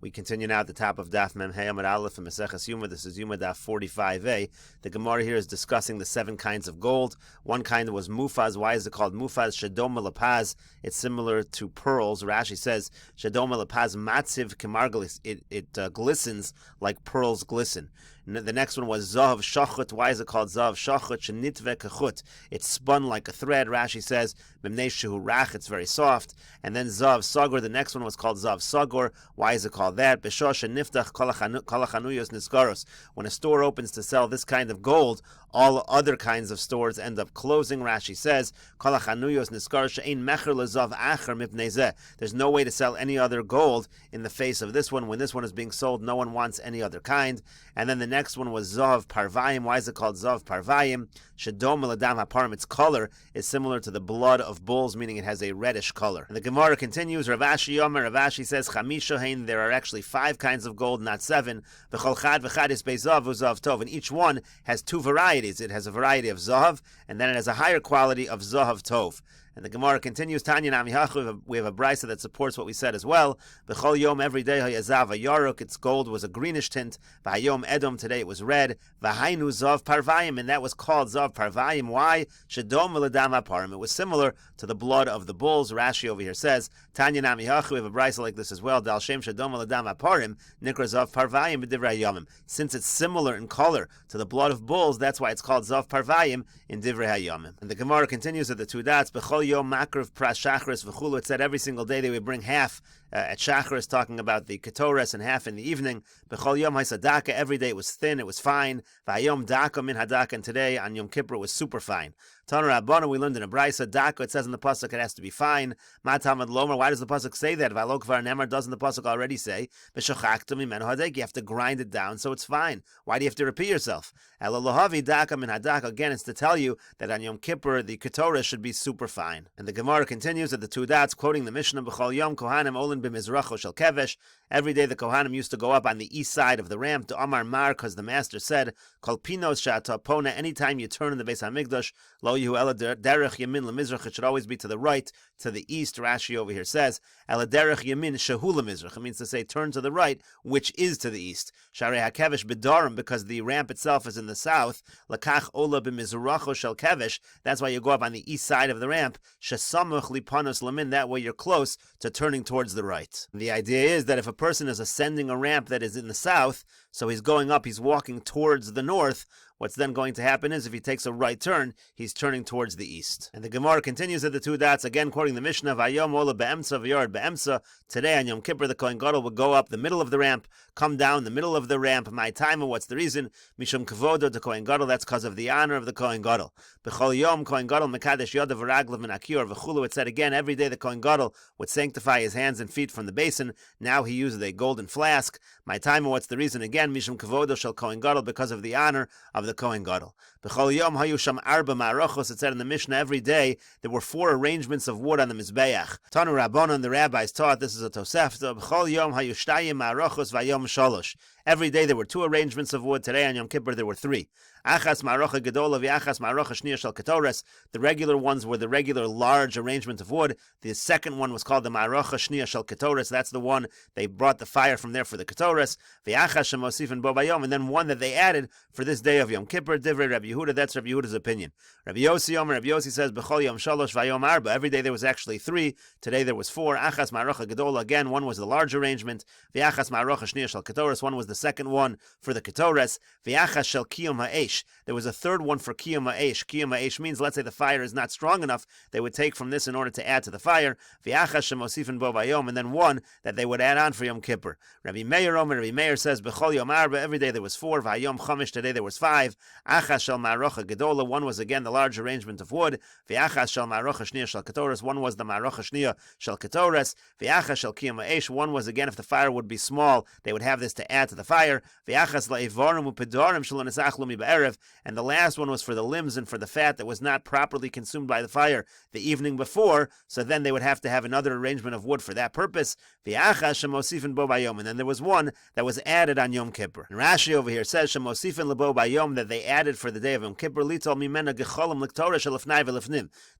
We continue now at the top of Daf Mem Hey Amud Aleph and Meseches Yoma. This is Yoma Daf 45a. The Gemara here is discussing the 7 kinds of gold. One kind was mufaz. Why is it called mufaz? Shadoma lapaz. It's similar to pearls. Rashi says Shadoma lapaz matziv kemargalis. It glistens like pearls glisten. The next one was zav shachut. Why is it called zav shachut? Shenitve kachut. It's spun like a thread. Rashi says memnei shehu rach. It's very soft. And then zav sagor. The next one was called zav sagor. Why is it called that? B'shosh niftach kol hachanuyos niskaros. When a store opens to sell this kind of gold, all other kinds of stores end up closing. Rashi says kol hachanuyos niskaros she'ein mecher lezav acher mipnei zeh. There's no way to sell any other gold in the face of this one. When this one is being sold, no one wants any other kind. And then the next one was zav parvayim. Why is it called zav parvayim? Shadom l'dam haparim. Its color is similar to the blood of bulls, meaning it has a reddish color. And the Gemara continues. Rav Ashi Yoma. Rav Ashi says chamisha hein. There are actually 5 kinds of gold, not 7. V'chol chad v'chad is bezav uzav tov. And each one has 2 varieties. It has a variety of zav, and then it has a higher quality of zav tov. And the Gemara continues, Tanya Nami Hachu, we have a brisa that supports what we said as well. B'chol yom, every day, hayazav yaruk, its gold was a greenish tint. V'hayom edom, today it was red. V'hainu zav parvayim, and that was called zav parvayim. Why? Shadom v'ledam aparim. It was similar to the blood of the bulls. Rashi over here says, Tanya Nami Hachu, we have a brisa like this as well. Dal shem shadom v'ledam aparim, nikra zav parvayim b'divrei hayomim. Since it's similar in color to the blood of bulls, that's why it's called zav parvayim in divrei hayomim. And the Gemara continues at the 2 dots, B'chol Yom Makrav Pras Shachris V'chulu. It said every single day they would bring half at Shachris, talking about the Ketores, and half in the evening. B'chol Yom Haisadaka. Every day it was thin, it was fine. V'ayom Daka Min Hadaka. And today on Yom Kippur it was super fine. Taner Rabbana, we learned in a brisa, Daka, it says in the pasuk it has to be fine. Matamad Lomer, why does the pasuk say that? V'alok Var Nemar, doesn't the pasuk already say B'shachakta Mimenu Hadek? You have to grind it down so it's fine. Why do you have to repeat yourself? Elolohavi Daka Min Hadaka. Again, it's to tell you that on Yom Kippur the Ketores should be super fine. And the Gemara continues at the 2 dots, quoting the Mishnah, B'chol Yom Kohanim Olin B'mizracho Shel Kevesh. Every day the Kohanim used to go up on the east side of the ramp to Amar Mar, because the master said, Kol Pinos Shata Pona, anytime you turn in the Beis HaMikdash, Lo Yehu Ela Derech Yamin LeMizrach, it should always be to the right, to the east. Rashi over here says, Ela Derech Yamin Shehu LeMizrach. It means to say turn to the right, which is to the east. Sharei HaKevesh B'darim, because the ramp itself is in the south. Lakach Ola B'mizracho Shel Kevesh. That's why you go up on the east side of the ramp. Shesamuch Lipanos Lamin. That way you're close to turning towards the right. The idea is that if a person is ascending a ramp that is in the south, so he's going up, he's walking towards the north, what's then going to happen is if he takes a right turn, he's turning towards the east. And the Gemara continues at the 2 dots, again quoting the Mishnah, Vayom Ola Be'emsa V'yard Be'emsa. Today on Yom Kippur, the Kohen Gadol will go up the middle of the ramp, come down the middle of the ramp. My time, what's the reason? Mishum Kavodo to Kohen Gadol, that's because of the honor of the Kohen Gadol. B'chol Yom Kohen Gadol Mekadesh Yodav V'raglav Min Akiyur V'chulu. It said again, every day the Kohen Gadol would sanctify his hands and feet from the basin. Now he uses a golden flask. My time, what's the reason? Again, Mishum Kavodo Shel Kohen Gadol, because of the honor of the Kohen Gadol. B'chol Yom Hayu Sham Arba Ma'arachos. It said in the Mishnah, every day there were 4 arrangements of wood on the Mizbeach. Tanu Rabbanon, the rabbis taught, this is a Tosefta, B'chol Yom Hayu Shtayim Ma'arachos Vayom Shalosh. Every day there were 2 arrangements of wood. Today on Yom Kippur there were 3. Achas Ma'arocha Gedola V'achas Ma'arocha Shniya Shel Ketores. The regular ones were the regular large arrangement of wood. The second one was called the Ma'arocha Shniya Shel Ketores. That's the one they brought the fire from there for the Ketores. V'achas Shemosifin Bo Bayom. And then one that they added for this day of Yom Kippur. Divrei Rabbi Yehuda. That's Rabbi Yehuda's opinion. Rabbi Yossi Yomer. Rabbi Yossi says B'chol Yom Shalosh Vayom Arba. Every day there was actually 3. Today there was 4. Achas Ma'arocha Gedola. Again, one was the large arrangement. V'achas Ma'arocha Shniya Shel Ketores. One was the second one for the Ketores. V'achas Shel Kiyom Ha'esh. There was a third one for Kiyom Ha'esh. Kiyom Ha'esh means, let's say the fire is not strong enough, they would take from this in order to add to the fire. V'achas Shemosifin Bo Vayom. And then one that they would add on for Yom Kippur. Rabbi Meir Omer. Rabbi Meir says B'chol Yom Arba. Every day there was 4. V'ayom Chamish. Today there was 5. Achas Shel Ma'arocha Gedola. One was again the large arrangement of wood. V'achas Shel Ma'arocha Shniya Shel Ketores. One was the Ma'arocha Shniya Shel Ketores. V'achas Shel Kiyom Ha'esh. One was again if the fire would be small, they would have this to add to the fire. V'achas La'ivorim U'Pedorim Shelo Nesachlu Mi Ba'eretz. Be'erev, and the last one was for the limbs and for the fat that was not properly consumed by the fire the evening before, so then they would have to have another arrangement of wood for that purpose. And then there was one that was added on Yom Kippur. And Rashi over here says that they added for the day of Yom Kippur. The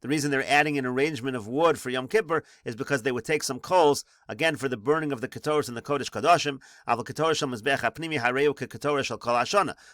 reason they're adding an arrangement of wood for Yom Kippur is because they would take some coals, again for the burning of the Ketoros and the Kodesh Kadoshim.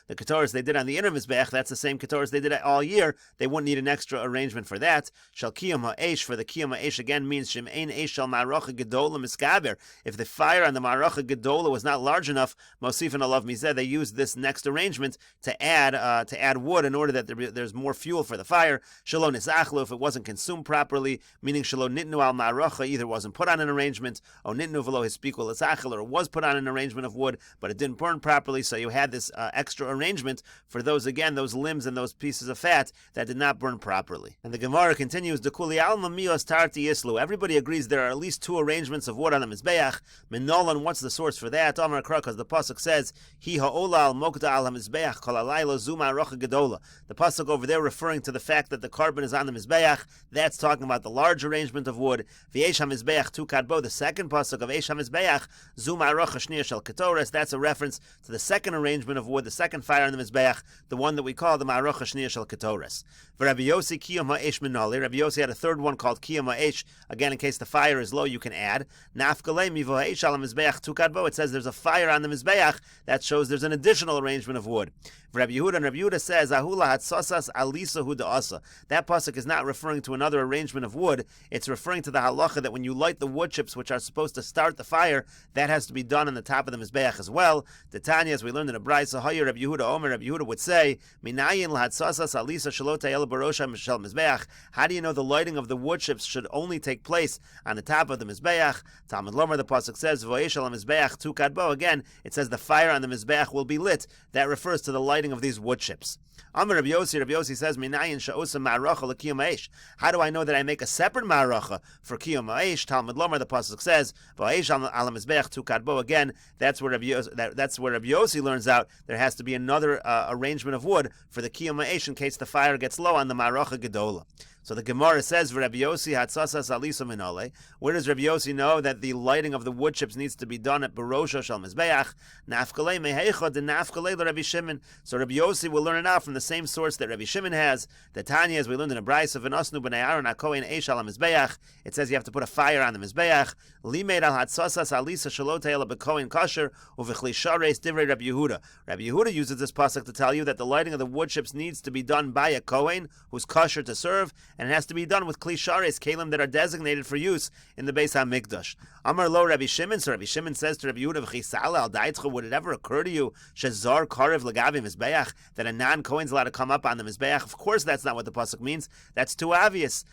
The Ketoros they did on the inner Mizbech, that's the same Ketoros they did all year. They wouldn't need an extra arrangement for that. Shal Kiyam Ha'esh, for the Kiyam Ha'esh again means Shem'ein Eish Shal Ma'arocha Gedola Miskaber. If the fire on the Ma'arocha Gedola was not large enough, Mosifin Alav Mizeh, they used this next arrangement to add wood in order that there's more fuel for the fire. Shalom Nisachlu, if it wasn't consumed properly, meaning Shalom Nitnu Al Ma'arocha, either wasn't put on an arrangement, or Nitnu V'lo Hispiku L'Sachel, or it was put on an arrangement of wood, but it didn't burn properly, so you had this extra arrangement for those limbs and those pieces of fat that did not burn properly. And the Gemara continues, Dekuli Alma Mios Tarti Islu. Everybody agrees there are at least two arrangements of wood on the Mizbeach. Minolan, what's the source for that? Amar Kra, because the pasuk says, Hi ha'ola al mokda al ha-Mizbeach kol alayla zuma rocha gedola. The pasuk over there referring to the fact that the carbon is on the Mizbeach. That's talking about the large arrangement of wood. V'yesh ha-Mizbeach tu kadbo. The second pasuk of Eish ha-Mizbeach zuma rocha shniya shel ketores. That's a reference to the second arrangement of wood, the second fire on the Mizbeach, the one that we call the Ma'arocha Shniya Shel Ketores. For Rabbi Yossi Kiyam Ha'esh Minali, Rabbi Yossi had a third one called Kiyam Ha'esh. Again, in case the fire is low, you can add. Nafkalei Mivo Ha'esh Al Mizbeach Tukadbo. It says there's a fire on the Mizbeach. That shows there's an additional arrangement of wood. For Rabbi Yehuda, and Rabbi Yehuda says, Ahula Hatzosas Alisa Huda Asa. That pasuk is not referring to another arrangement of wood. It's referring to the halacha that when you light the wood chips, which are supposed to start the fire, that has to be done on the top of the Mizbeach as well. The Tanya, as we learned in a Brayso, Hayir Rabbi Yehuda Omer, Rabbi Yehuda would say, Minayin lahatzasas alisa shalota el barosha mishal mizbeach. How do you know the lighting of the wood chips should only take place on the top of the Mizbeach? Talmud Lomer, the pasuk says, Voyesh al Mizbeach tu kadbo. Again, it says the fire on the Mizbeach will be lit. That refers to the lighting of these wood chips. Amar Rabbi Yossi says, Minayin sha'osa ma'aracha l'kiyam ha'esh. How do I know that I make a separate ma'aracha for kiyam ha'esh? Talmud Lomer, the pasuk says, Voyesh al Mizbeach tu kadbo. Again, that's where Rabbi Yossi learns out there has to be another arrangement of wood for the kiyam ha'esh in case the fire gets low on the ma'aracha gedola. So the Gemara says, Rabbi Yossi hatzasas alisa minole. Where does Rabbi Yossi know that the lighting of the wood chips needs to be done at barosha shel mizbeach? Nafkalei meheicha de nafkalei Rabbi Shimon. So Rabbi Yossi will learn it out from the same source that Rabbi Shimon has. The Tanya, as we learned in a brayso, v'nosnu b'nei Aaron hakohen eish al mizbeach. It says you have to put a fire on the mizbeach. Limeid al hatzasas alisa shalot ha'ela b'kohen kasher uv'chlishares divrei Rabbi Yehuda. Rabbi Yehuda uses this pasuk to tell you that the lighting of the wood chips needs to be done by a kohen who's kosher to serve, and it has to be done with clichariz, kalim that are designated for use in the Beis HaMikdash. Amar lo Rabbi Shimon, so Rabbi Shimon says to Rabbi Yehuda, v'chisala al daitcha, would it ever occur to you, shezar karev l'gavi mizbeach, that a non-kohen's allowed to come up on the mizbeach? Of course that's not what the pasuk means. That's too obvious.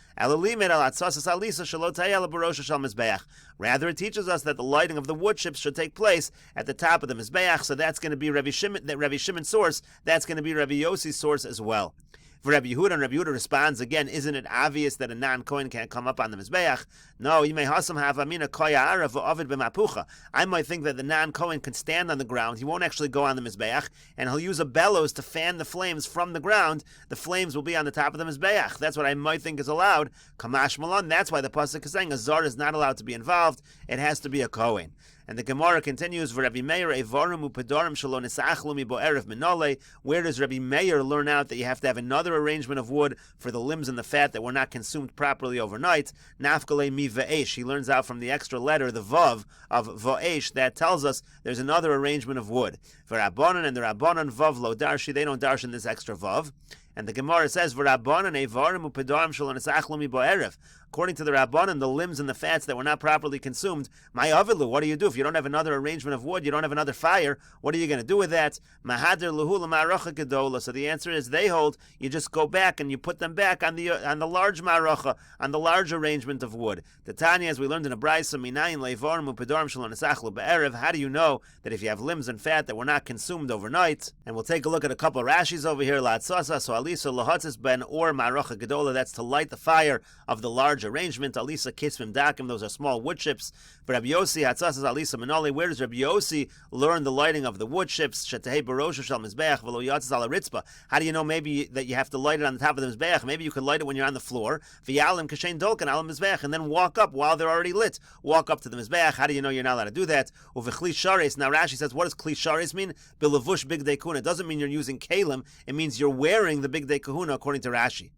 Rather, it teaches us that the lighting of the wood chips should take place at the top of the mizbeach, so that's going to be Rabbi Shimon's source, that's going to be Rabbi Yossi's source as well. For Rabbi Yehuda, and Rabbi Yehuda responds again, isn't it obvious that a non-Kohen can't come up on the Mizbeach? No, you may hasam have amina koya arav ovid b'mapucha. I might think that the non-Kohen can stand on the ground. He won't actually go on the Mizbeach, and he'll use a bellows to fan the flames from the ground. The flames will be on the top of the Mizbeach. That's what I might think is allowed. Kamash Malon, that's why the pasuk is saying a zar is not allowed to be involved. It has to be a Kohen. And the Gemara continues, Rabbi Meir, Evarim upedarim shelo nisachlu mi bo'erev minole. Where does Rabbi Meir learn out that you have to have another arrangement of wood for the limbs and the fat that were not consumed properly overnight? Nafkale mi ve'esh. He learns out from the extra letter, the vav of va'esh, that tells us there's another arrangement of wood. For Rabbanan and the Rabbanan vav lo darshi, they don't darsh in this extra vav. And the Gemara says, V'Rabbanan evarim upedarim shelo nisachlu mi bo'erev. According to the Rabbanan, the limbs and the fats that were not properly consumed, my avilu, what do you do? If you don't have another arrangement of wood, you don't have another fire, what are you going to do with that? Mahader luhu l'ma'aracha gedola. So the answer is they hold, you just go back and you put them back on the large ma'aracha, on the large arrangement of wood. The Tanya, as we learned in a brayso, minayin le'varim upedarim shelo nisachlu be'erev. How do you know that if you have limbs and fat that were not consumed overnight? And we'll take a look at a couple of Rashis over here. La'atzasa, so alisa lahatzis ben or ma'aracha gedola. That's to light the fire of the large large arrangement. Alisa Kismim Dakim, those are small wood chips. For Rabbi Yossi, Hatzas is Alisa Manali. Where does Rabbi Yossi learn the lighting of the wood chips? Shetehei Barosha Shal Mizbeach V'lo Yatzis Ala Ritzba. How do you know maybe that you have to light it on the top of the Mizbeach? Maybe you could light it when you're on the floor. V'yalim Kashein Dolkan Ala Mizbeach, and then walk up while they're already lit. Walk up to the Mizbeach. How do you know you're not allowed to do that? Clichariz. Now Rashi says, what does clichariz mean? Bilavush bigdei kahuna. It doesn't mean you're using kalim. It means you're wearing the bigdei kahuna, according to Rashi.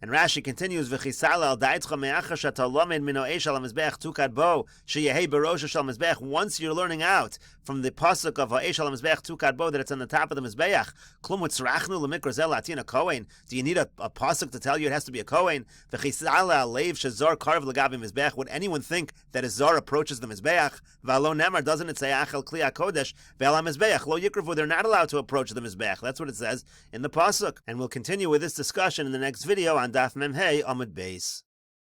And Rashi continues, once you're learning out from the pasuk of Ha'esh al Mizbeach Tukad Bo that it's on the top of the Mizbeach, do you need a pasuk to tell you it has to be a Kohen? Would anyone think that a Zar approaches the Mizbeach? Doesn't it say Achel Kli HaKodesh Ve'al HaMizbeach Lo Yikravu? They're not allowed to approach the Mizbeach. That's what it says in the pasuk. And we'll continue with this discussion in the next video on Daf Memhei Amud Beis.